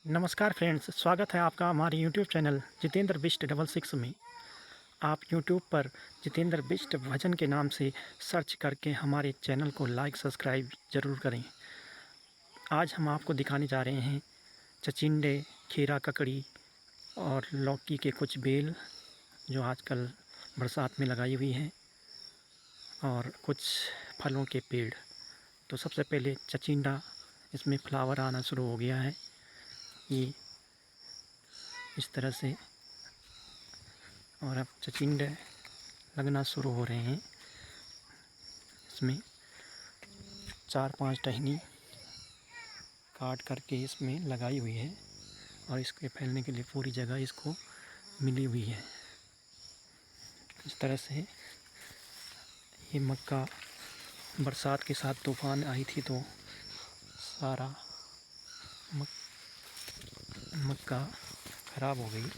नमस्कार फ्रेंड्स, स्वागत है आपका हमारे यूट्यूब चैनल जितेंद्र बिष्ट 66 में। आप यूट्यूब पर जितेंद्र बिष्ट भजन के नाम से सर्च करके हमारे चैनल को लाइक सब्सक्राइब ज़रूर करें। आज हम आपको दिखाने जा रहे हैं चचिंडे, खीरा ककड़ी और लौकी के कुछ बेल जो आजकल बरसात में लगाई हुई हैं, और कुछ फलों के पेड़। तो सबसे पहले चचिंडा, इसमें फ्लावर आना शुरू हो गया है। ये इस तरह से, और अब चचिंडे लगना शुरू हो रहे हैं। इसमें 4-5 टहनी काट करके इसमें लगाई हुई है, और इसके फैलने के लिए पूरी जगह इसको मिली हुई है। इस तरह से ये मक्का, बरसात के साथ तूफान आई थी तो सारा मक्का ख़राब हो गई,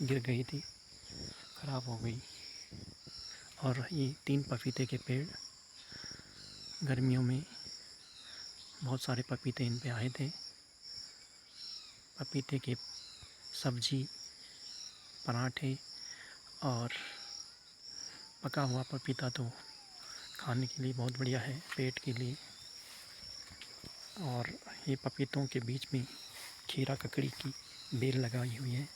गिर गई थी, ख़राब हो गई। और ये 3 पपीते के पेड़, गर्मियों में बहुत सारे पपीते इन पे आए थे। पपीते के सब्जी, पराठे, और पका हुआ पपीता तो खाने के लिए बहुत बढ़िया है, पेट के लिए। और ये पपीतों के बीच में खीरा ककड़ी की बेल लगाई हुई है।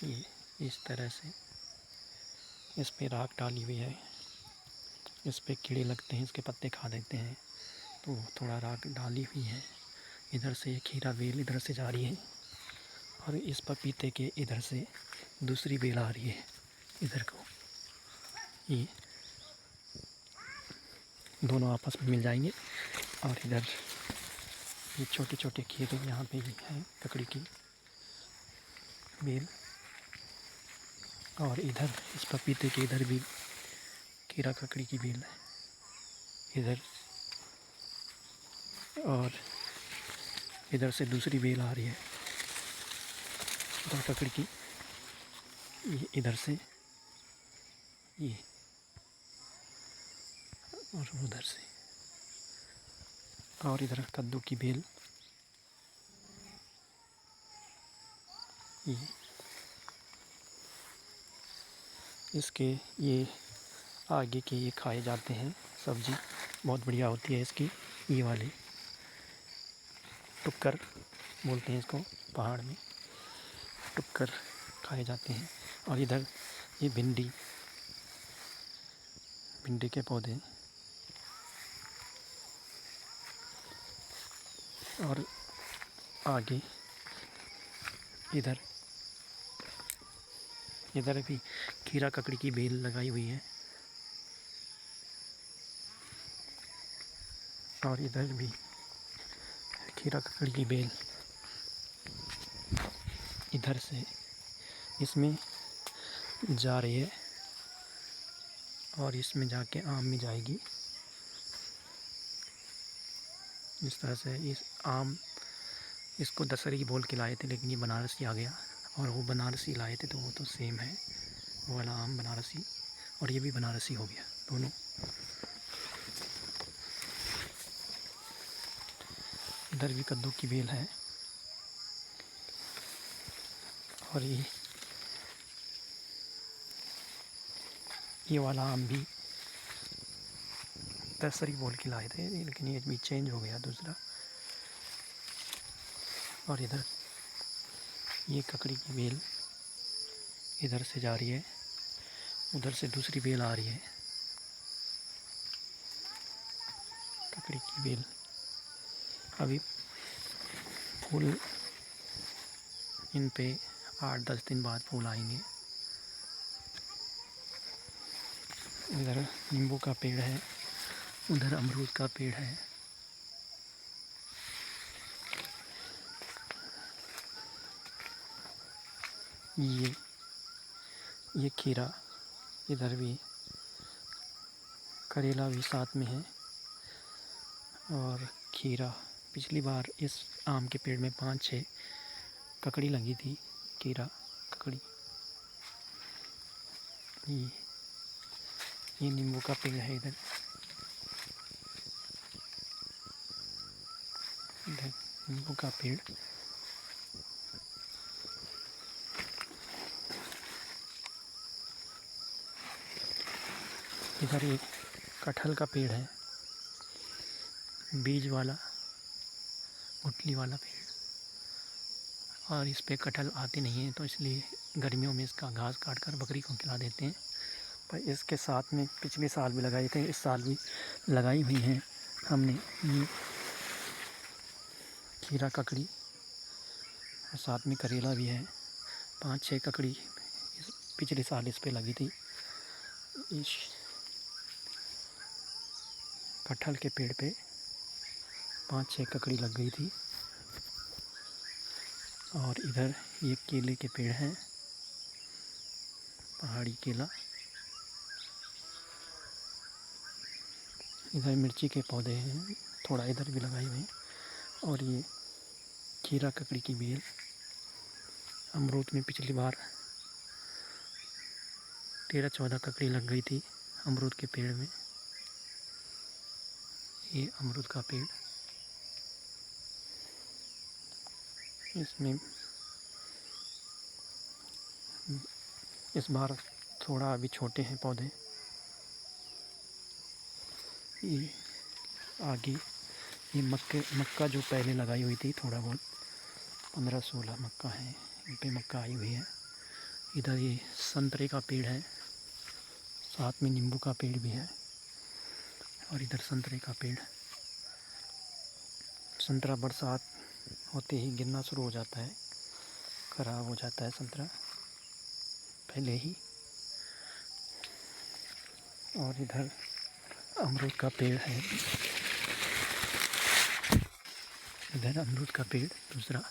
ये इस तरह से इस पे राख डाली हुई है। इस पे कीड़े लगते हैं, इसके पत्ते खा देते हैं, तो थोड़ा राख डाली हुई है। इधर से खीरा बेल इधर से जा रही है, और इस पपीते के इधर से दूसरी बेल आ रही है इधर को। ये दोनों आपस में मिल जाएंगे। और इधर ये छोटे छोटे खीरे यहाँ पे भी हैं, ककड़ी की बेल। और इधर इस पपीते के इधर भी खीरा ककड़ी की बेल है इधर। और इधर से दूसरी बेल आ रही है खीरा ककड़ी की, ये इधर से, ये और उधर से। और इधर कद्दू की बेल, ये इसके ये आगे के ये खाए जाते हैं, सब्ज़ी बहुत बढ़िया होती है इसकी। ये वाले टुक्कर बोलते हैं इसको, पहाड़ में टुक्कर खाए जाते हैं। और इधर ये भिंडी के पौधे, और आगे इधर भी खीरा ककड़ी की बेल लगाई हुई है। और इधर भी खीरा ककड़ी की बेल इधर से इसमें जा रही है, और इसमें जाके आम में जाएगी। इस तरह से इस आम, इसको दशहरी बोल के लाए थे, लेकिन ये बनारसी आ गया। और वो बनारसी लाए थे तो वो तो सेम है, वो वाला आम बनारसी, और ये भी बनारसी हो गया दोनों। इधर भी कद्दू की बेल है। और ये वाला आम भी दशहरी बोल के लाए थे, लेकिन ये भी चेंज हो गया दूसरा। और इधर ये ककड़ी की बेल इधर से जा रही है, उधर से दूसरी बेल आ रही है ककड़ी की बेल। अभी फूल इन पे 8-10 दिन बाद फूल आएंगे। इधर नींबू का पेड़ है, उधर अमरूद का पेड़ है। ये खीरा, इधर भी करेला भी साथ में है। और खीरा, पिछली बार इस आम के पेड़ में 5-6 ककड़ी लगी थी, खीरा ककड़ी। ये नींबू का पेड़ है इधर नींबू का पेड़। इधर एक कटहल का पेड़ है, बीज वाला गुठली वाला पेड़, और इस पे कटहल आते नहीं हैं, तो इसलिए गर्मियों में इसका घास काट कर बकरी को खिला देते हैं। पर इसके साथ में पिछले साल भी लगाए थे, इस साल भी लगाई हुई हैं हमने ये खीरा ककड़ी, और साथ में करेला भी है। 5-6 ककड़ी पिछले साल इस पे लगी थी। इस कटहल के पेड़ पे 5-6 ककड़ी लग गई थी। और इधर ये केले के पेड़ हैं, पहाड़ी केला। इधर मिर्ची के पौधे हैं, थोड़ा इधर भी लगाए हुए हैं। और ये खीरा ककड़ी की बेल। अमरूद में पिछली बार 13-14 ककड़ी लग गई थी अमरूद के पेड़ में। ये अमरूद का पेड़, इसमें इस बार थोड़ा अभी छोटे हैं पौधे। ये आगे ये मक्का जो पहले लगाई हुई थी, थोड़ा बहुत 15-16 मक्का है, इन पे मक्का आई हुई है। इधर ये संतरे का पेड़ है, साथ में नींबू का पेड़ भी है। और इधर संतरे का पेड़। संतरा बरसात होते ही गिरना शुरू हो जाता है, खराब हो जाता है संतरा पहले ही। और इधर अमरूद का पेड़ है, इधर अमरूद का पेड़ दूसरा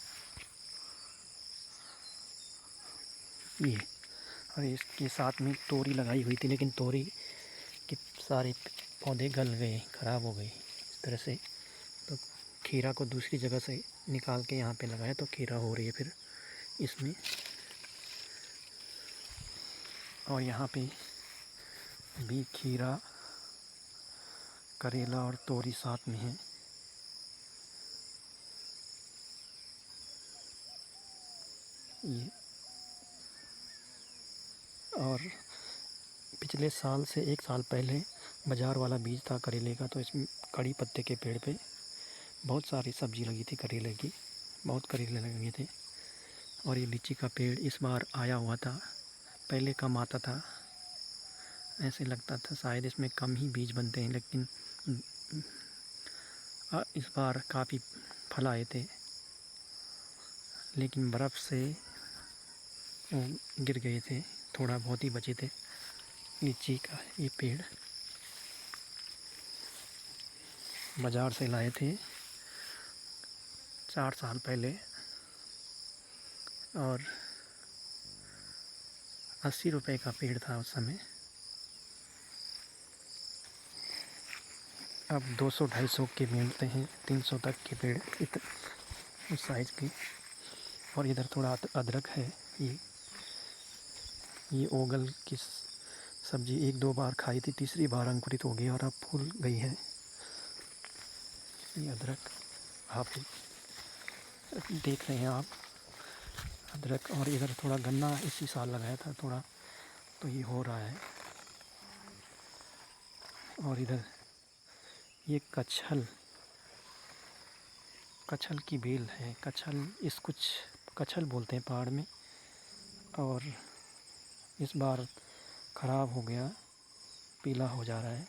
ये। और इसके साथ में तोरी लगाई हुई थी, लेकिन तोरी के सारे पौधे गल गए, ख़राब हो गए इस तरह से। तो खीरा को दूसरी जगह से निकाल के यहाँ पे लगाया, तो खीरा हो रही है फिर इसमें। और यहाँ पे भी खीरा, करेला और तोरी साथ में है। ये और पिछले साल से 1 साल पहले बाज़ार वाला बीज था करेले का, तो इसमें कड़ी पत्ते के पेड़ पे बहुत सारी सब्ज़ी लगी थी करेले की, बहुत करेले लगे थे। और ये लीची का पेड़ इस बार आया हुआ था, पहले कम आता था, ऐसे लगता था शायद इसमें कम ही बीज बनते हैं, लेकिन इस बार काफ़ी फल आए थे। लेकिन बर्फ़ से वो गिर गए थे, थोड़ा बहुत ही बचे थे। लीची का ये पेड़ बाज़ार से लाए थे 4 साल पहले, और 80 रुपए का पेड़ था उस समय। अब 200-250 के मिलते हैं, 300 तक के पेड़ उस साइज़ के। और इधर थोड़ा अदरक है। ये ओगल की सब्ज़ी 1-2 बार खाई थी, तीसरी बार अंकुरित हो गई और अब फूल गई है। ये अदरक आप देख रहे हैं आप, अदरक। और इधर थोड़ा गन्ना इसी साल लगाया था थोड़ा, तो ये हो रहा है। और इधर ये कटहल की बेल है। कुछ कटहल बोलते हैं पहाड़ में। और इस बार ख़राब हो गया, पीला हो जा रहा है,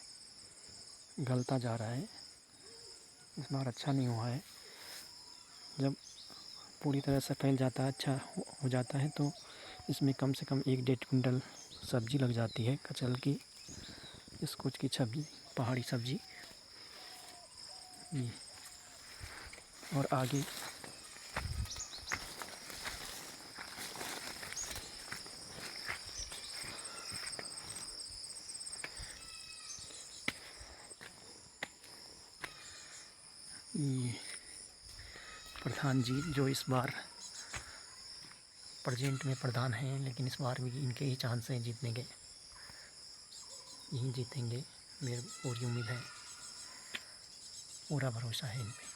गलता जा रहा है। इस बार अच्छा नहीं हुआ है। जब पूरी तरह से फैल जाता है, अच्छा हो जाता है, तो इसमें कम से कम 1-1.5 कुंटल सब्ज़ी लग जाती है कटहल की, कुछ की सब्ज़ी, पहाड़ी सब्ज़ी। ये और आगे ये प्रधान जी जो इस बार प्रेजेंट में प्रधान हैं, लेकिन इस बार भी इनके ही चांस हैं जीतने के, यही जीतेंगे, मेरी पूरी उम्मीद है, पूरा भरोसा है इन पे।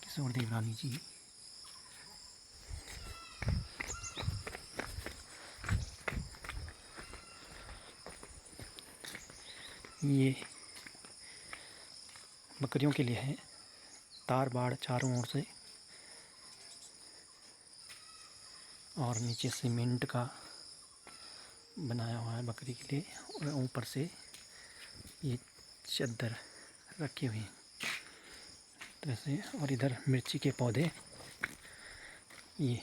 किशोर देवरानी जी। ये बकरियों के लिए है, तार बाड़ चारों ओर से और नीचे सीमेंट का बनाया हुआ है बकरी के लिए, और ऊपर से ये चद्दर रखी हुई है तरह से। और इधर मिर्ची के पौधे, ये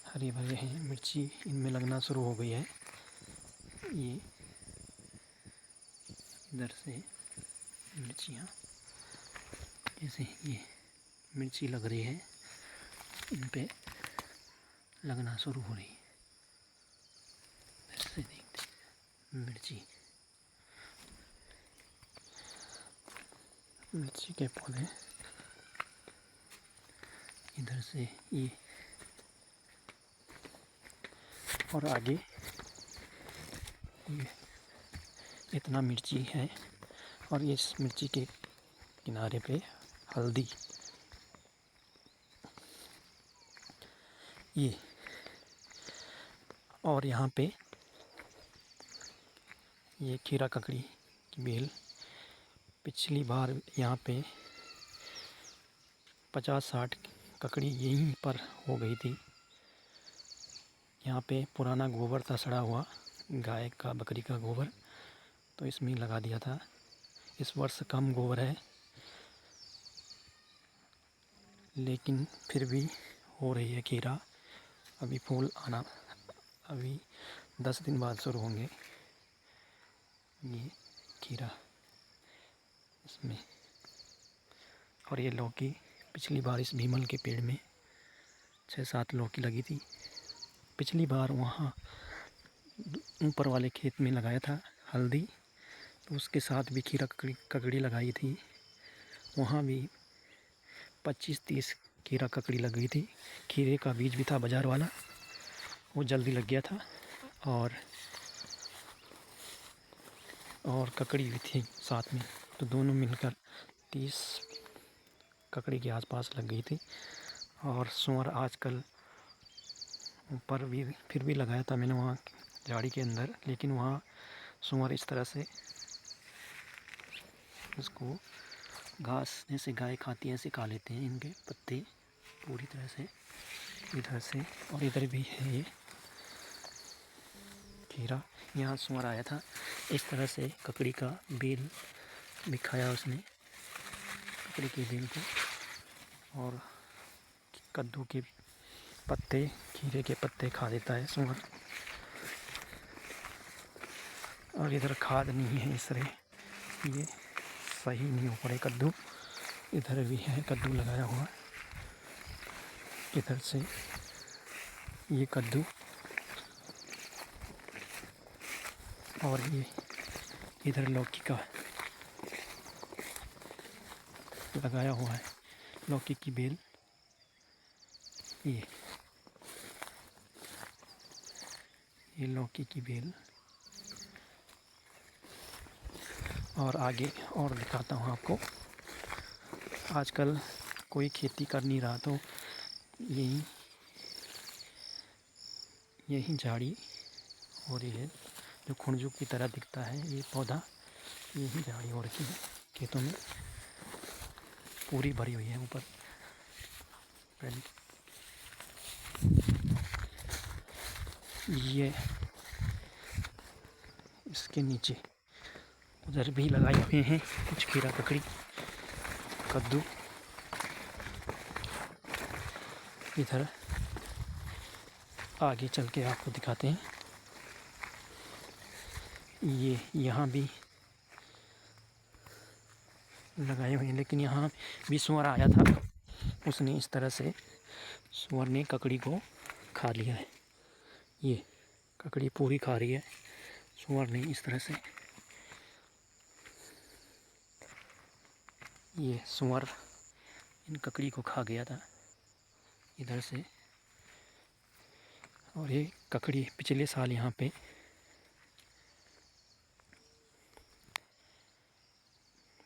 हरे भरे हैं, मिर्ची इनमें लगना शुरू हो गई है। ये इधर से मिर्चियाँ, जैसे ये मिर्ची लग रही है, इन पे लगना शुरू हो रही है। इधर से देखते मिर्ची के पौधे, इधर से ये, और आगे ये इतना मिर्ची है। और इस मिर्ची के किनारे पे हल्दी, ये, और यहाँ पे ये खीरा ककड़ी की बेल। पिछली बार यहाँ पे 50-60 ककड़ी यहीं पर हो गई थी। यहाँ पे पुराना गोबर था सड़ा हुआ, गाय का, बकरी का गोबर, तो इसमें लगा दिया था। इस वर्ष कम गोबर है, लेकिन फिर भी हो रही है खीरा। अभी फूल आना, अभी 10 दिन बाद शुरू होंगे ये खीरा इसमें। और ये लौकी, पिछली बार इस भीमल के पेड़ में 6-7 लौकी लगी थी। पिछली बार वहाँ ऊपर वाले खेत में लगाया था हल्दी, तो उसके साथ भी खीरा ककड़ी लगाई थी। वहाँ भी 25-30 खीरा ककड़ी लग गई थी। खीरे का बीज भी था बाज़ार वाला, वो जल्दी लग गया था। और ककड़ी भी थी साथ में, तो दोनों मिलकर 30 ककड़ी के आसपास लग गई थी। और सुअर आजकल ऊपर भी फिर भी लगाया था मैंने वहाँ झाड़ी के अंदर, लेकिन वहाँ सुअर इस तरह से उसको घास जैसे गाय खाती है ऐसे खा लेते हैं इनके पत्ते पूरी तरह से, इधर से। और इधर भी है ये खीरा। यहाँ सुअर आया था, इस तरह से ककड़ी का बेल भी खाया उसने, ककड़ी के बेल को। और कद्दू के पत्ते, खीरे के पत्ते खा लेता है सुअर। और इधर खाद नहीं है इस तरह, ये सही नहीं हो पड़े कद्दू। इधर भी है कद्दू लगाया हुआ, इधर से ये कद्दू, और ये इधर लौकी का लगाया हुआ है, लौकी की बेल। ये लौकी की बेल। और आगे और दिखाता हूँ आपको। आजकल कोई खेती कर नहीं रहा, तो यही झाड़ी हो रही है, जो खुंजू की तरह दिखता है ये पौधा, यही झाड़ी हो रखी है खेतों में, पूरी भरी हुई है ऊपर। ये इसके नीचे उधर भी लगाए हुए हैं कुछ खीरा ककड़ी, कद्दू। इधर आगे चल के आपको दिखाते हैं। ये यहाँ भी लगाए हुए हैं, लेकिन यहाँ भी सुअर आया था, उसने इस तरह से, सुअर ने ककड़ी को खा लिया है। ये ककड़ी पूरी खा रही है सुअर ने इस तरह से। ये सुअर इन ककड़ी को खा गया था इधर से। और ये ककड़ी पिछले साल यहाँ पे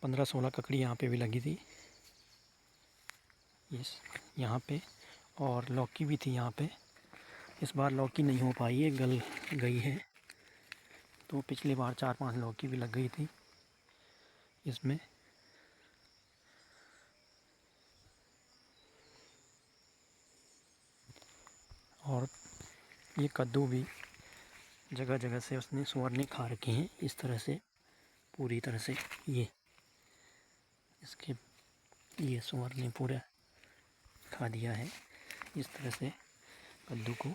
15-16 ककड़ी यहाँ पे भी लगी थी यहाँ पे। और लौकी भी थी यहाँ पे। इस बार लौकी नहीं हो पाई है, गल गई है। तो पिछली बार 4-5 लौकी भी लग गई थी इसमें। और ये कद्दू भी जगह जगह से उसने सूअर ने खा रखे हैं इस तरह से, पूरी तरह से। ये इसके ये सूअर ने पूरा खा दिया है इस तरह से कद्दू को।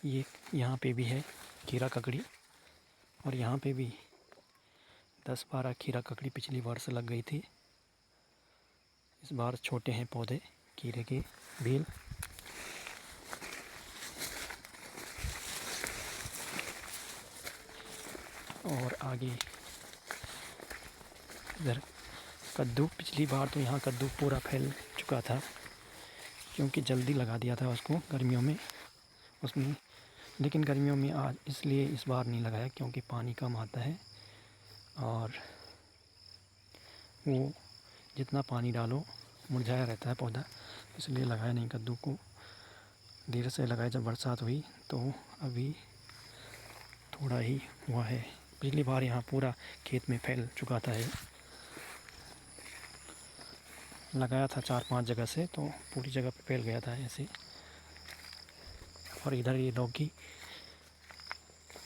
ये यहाँ पे भी है खीरा ककड़ी, और यहाँ पे भी 10-12 खीरा ककड़ी पिछली वर्ष लग गई थी। इस बार छोटे हैं पौधे खीरे के बेल। और आगे इधर कद्दू, पिछली बार तो यहाँ कद्दू पूरा फैल चुका था क्योंकि जल्दी लगा दिया था उसको गर्मियों में उसमें। लेकिन गर्मियों में आज इसलिए इस बार नहीं लगाया क्योंकि पानी कम आता है, और वो जितना पानी डालो मुरझाया रहता है पौधा, इसलिए लगाया नहीं कद्दू को। देर से लगाया जब बरसात हुई तो अभी थोड़ा ही हुआ है। पिछली बार यहाँ पूरा खेत में फैल चुका था ये, लगाया था 4-5 जगह से तो पूरी जगह पे फैल गया था ऐसे। और इधर ये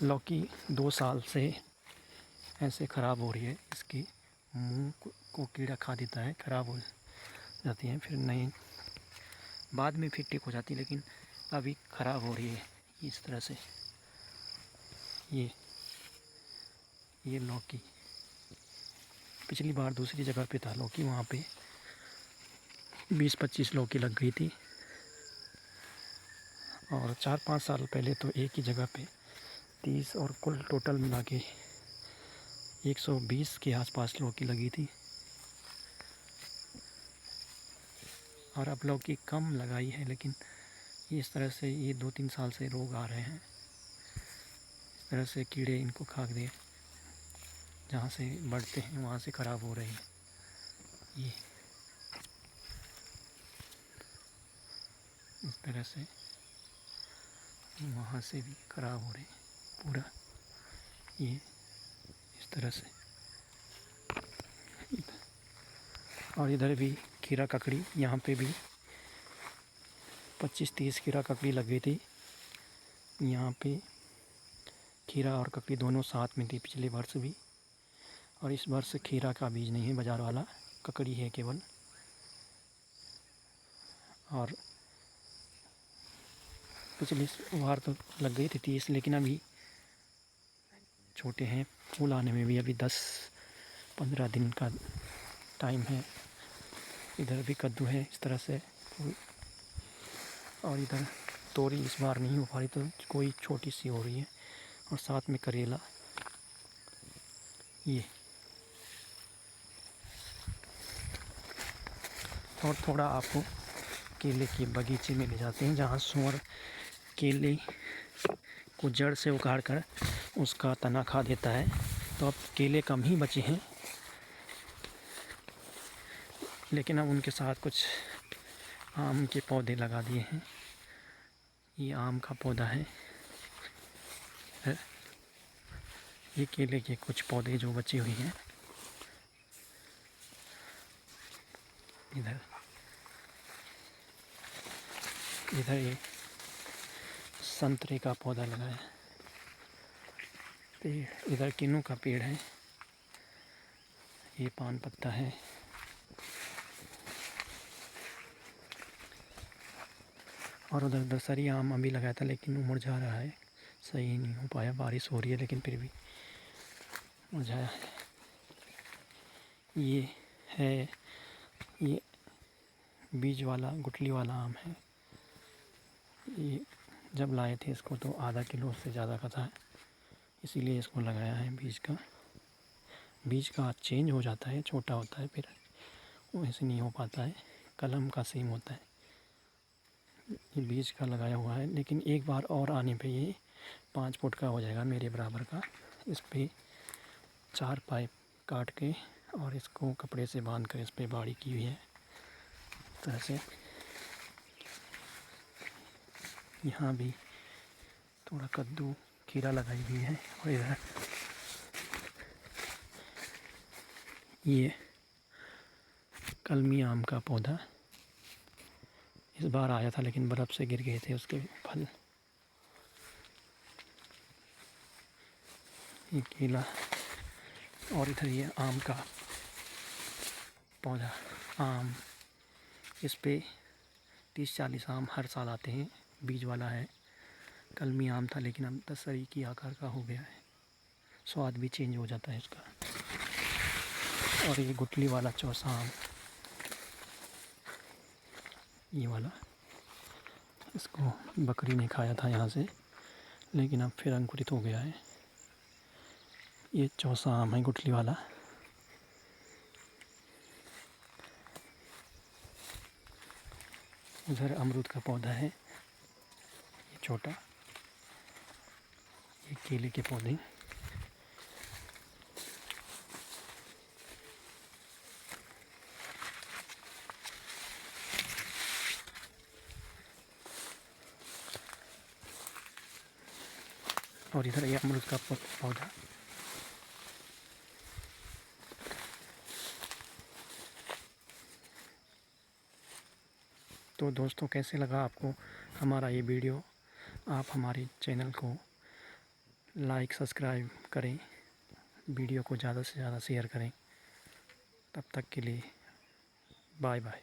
लौकी 2 साल से ऐसे ख़राब हो रही है। इसकी मुंह को कीड़ा खा देता है, ख़राब हो जाती है, फिर नहीं बाद में फिर ठीक हो जाती है, लेकिन अभी ख़राब हो रही है इस तरह से। ये लौकी पिछली बार दूसरी जगह पे था लौकी, वहाँ पे 20-25 लौकी लग गई थी। और 4-5 साल पहले तो एक ही जगह पे 30 और कुल टोटल मिला के 120 के आसपास लौकी लगी थी। और अब लौकी कम लगाई है, लेकिन इस तरह से ये 2-3 साल से रोग आ रहे हैं। इस तरह से कीड़े इनको खा दे, जहाँ से बढ़ते हैं वहाँ से ख़राब हो रहे हैं। ये इस तरह से वहाँ से भी ख़राब हो रहे हैं पूरा, ये इस तरह से। और इधर भी खीरा ककड़ी, यहाँ पे भी 25-30 खीरा ककड़ी लग गई थी। यहाँ पे खीरा और ककड़ी दोनों साथ में थी पिछले वर्ष भी, और इस वर्ष खीरा का बीज नहीं है बाज़ार वाला, ककड़ी है केवल। और पिछली बार तो लग गई थी 30, लेकिन अभी छोटे हैं, फूल आने में भी अभी 10-15 दिन का टाइम है। इधर भी कद्दू है इस तरह से फूल, और इधर तोरी इस बार नहीं हो पा रही, तो कोई छोटी सी हो रही है, और साथ में करेला। ये और थोड़ा आपको केले के बगीचे में ले जाते हैं जहाँ सूअर केले को जड़ से उखाड़ कर उसका तना खा देता है। तो अब केले कम ही बचे हैं, लेकिन अब उनके साथ कुछ आम के पौधे लगा दिए हैं। ये आम का पौधा है, ये केले के कुछ पौधे जो बचे हुए हैं। इधर ये संतरे का पौधा लगा है, पेड़ इधर किन्नू का पेड़ है, ये पान पत्ता है। और उधर दशहरी आम अभी लगाया था, लेकिन वो मुरझा रहा है, सही नहीं हो पाया, बारिश हो रही है लेकिन फिर भी मुरझाया है। ये बीज वाला गुठली वाला आम है। ये जब लाए थे इसको तो आधा किलो से ज़्यादा का था, इसीलिए इसको लगाया है। बीज का चेंज हो जाता है, छोटा होता है, फिर वैसे नहीं हो पाता है, कलम का सेम होता है। ये बीज का लगाया हुआ है, लेकिन एक बार और आने पे ये 5 फुट का हो जाएगा मेरे बराबर का। इस पे 4 पाइप काट के और इसको कपड़े से बांध कर इस पे बाड़ी की हुई है इस तरह से। यहाँ भी थोड़ा कद्दू खीरा लगाई हुई है। और इधर ये कलमी आम का पौधा इस बार आया था, लेकिन बर्फ़ से गिर गए थे उसके फल। ये केला, और इधर ये आम का पौधा। आम इस पे 30-40 आम हर साल आते हैं। बीज वाला है, कलमी आम था लेकिन अब दशहरी की आकार का हो गया है। स्वाद भी चेंज हो जाता है इसका। और ये गुठली वाला चौसा आम, ये वाला, इसको बकरी ने खाया था यहाँ से, लेकिन अब फिर अंकुरित हो गया है। ये चौसा आम है गुठली वाला। उधर अमरूद का पौधा है, ये छोटा। ये केले के पौधे। और इधर ये अमरूद का पौधा। तो दोस्तों, कैसे लगा आपको हमारा ये वीडियो? आप हमारे चैनल को लाइक सब्सक्राइब करें, वीडियो को ज़्यादा से ज़्यादा शेयर करें। तब तक के लिए बाय बाय।